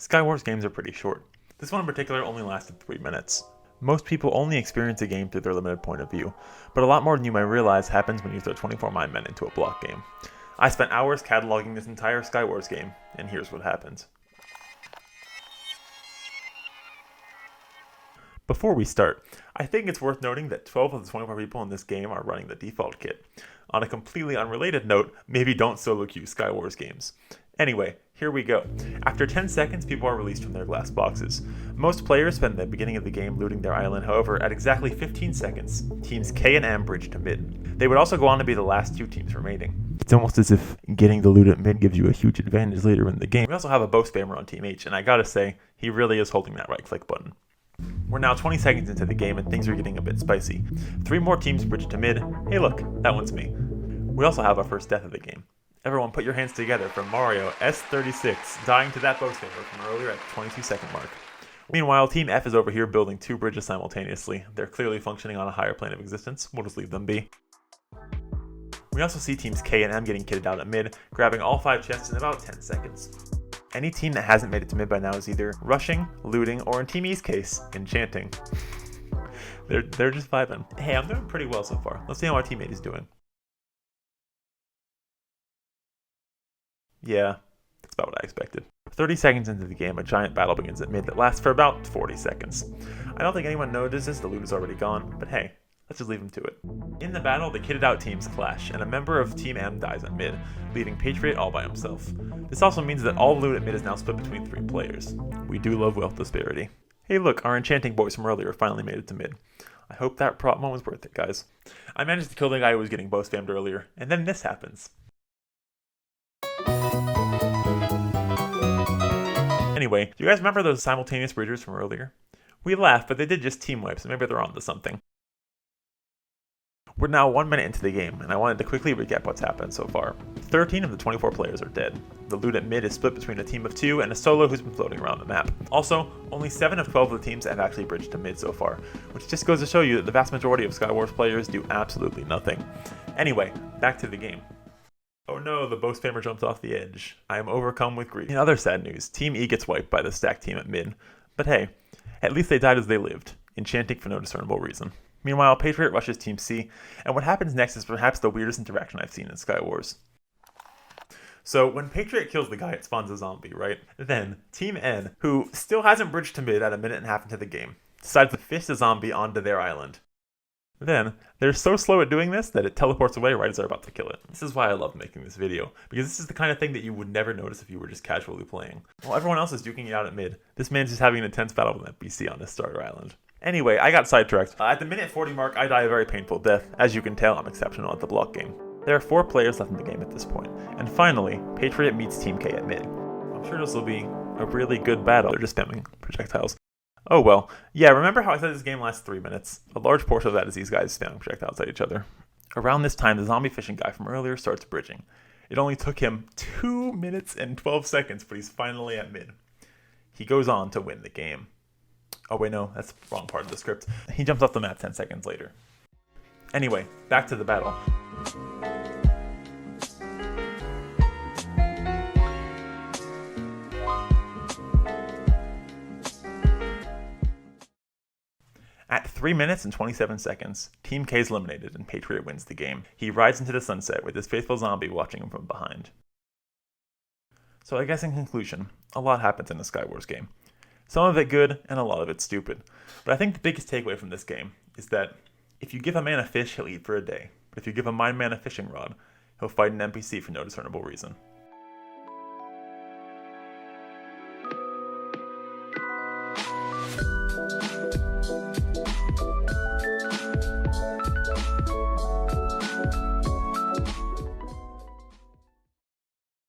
Skywars games are pretty short. This one in particular only lasted 3 minutes. Most people only experience a game through their limited point of view, but a lot more than you might realize happens when you throw 24 minemen into a block game. I spent hours cataloging this entire Skywars game, and here's what happened. Before we start, I think it's worth noting that 12 of the 24 people in this game are running the default kit. On a completely unrelated note, maybe don't solo queue Skywars games. Anyway, here we go. After 10 seconds, people are released from their glass boxes. Most players spend the beginning of the game looting their island, however, at exactly 15 seconds, teams K and M bridge to mid. They would also go on to be the last 2 teams remaining. It's almost as if getting the loot at mid gives you a huge advantage later in the game. We also have a bow spammer on Team H, and I gotta say, he really is holding that right click button. We're now 20 seconds into the game and things are getting a bit spicy. 3 more teams bridge to mid. Hey look, that one's me. We also have our first death of the game. Everyone put your hands together for Mario S36 dying to that bow spammer from earlier at the 22-second mark. Meanwhile, Team F is over here building 2 bridges simultaneously. They're clearly functioning on a higher plane of existence. We'll just leave them be. We also see teams K and M getting kitted out at mid, grabbing all 5 chests in about 10 seconds. Any team that hasn't made it to mid by now is either rushing, looting, or in Team E's case, enchanting. They're just vibing. Hey, I'm doing pretty well so far. Let's see how my teammate is doing. Yeah, that's about what I expected. 30 seconds into the game, a giant battle begins at mid that lasts for about 40 seconds. I don't think anyone notices the loot is already gone, but hey, let's just leave them to it. In the battle, the kitted out teams clash, and a member of Team M dies at mid, leaving Patriot all by himself. This also means that all loot at mid is now split between 3 players. We do love wealth disparity. Hey look, our enchanting boys from earlier finally made it to mid. I hope that prop one was worth it, guys. I managed to kill the guy who was getting bow spammed earlier, and then this happens. Anyway, do you guys remember those simultaneous bridgers from earlier? We laughed, but they did just team wipe, so maybe they're onto something. We're now 1 minute into the game, and I wanted to quickly recap what's happened so far. 13 of the 24 players are dead. The loot at mid is split between a team of 2 and a solo who's been floating around the map. Also, only 7 of 12 of the teams have actually bridged to mid so far, which just goes to show you that the vast majority of Skywars players do absolutely nothing. Anyway, back to the game. Oh no, the bow spammer jumped off the edge. I am overcome with grief. In other sad news, Team E gets wiped by the stacked team at mid. But hey, at least they died as they lived, enchanting for no discernible reason. Meanwhile, Patriot rushes Team C, and what happens next is perhaps the weirdest interaction I've seen in Skywars. So, when Patriot kills the guy, it spawns a zombie, right? Then, Team N, who still hasn't bridged to mid at a minute and a half into the game, decides to fish the zombie onto their island. Then, they're so slow at doing this that it teleports away right as they're about to kill it. This is why I love making this video, because this is the kind of thing that you would never notice if you were just casually playing. While everyone else is duking it out at mid, this man's just having an intense battle with an NPC on his starter island. Anyway, I got sidetracked. At the minute 40 mark, I die a very painful death. As you can tell, I'm exceptional at the block game. There are 4 players left in the game at this point. And finally, Patriot meets Team K at mid. I'm sure this will be a really good battle. They're just spamming projectiles. Oh well. Yeah, remember how I said this game lasts 3 minutes? A large portion of that is these guys spamming projectiles at each other. Around this time, the zombie fishing guy from earlier starts bridging. It only took him 2 minutes and 12 seconds, but he's finally at mid. He goes on to win the game. Oh wait, no, that's the wrong part of the script. He jumps off the map 10 seconds later. Anyway, back to the battle. At 3 minutes and 27 seconds, Team K is eliminated and Patriot wins the game. He rides into the sunset with his faithful zombie watching him from behind. So I guess in conclusion, a lot happens in the Skywars game. Some of it good, and a lot of it stupid. But I think the biggest takeaway from this game is that if you give a man a fish, he'll eat for a day. But if you give a mineman a fishing rod, he'll fight an NPC for no discernible reason.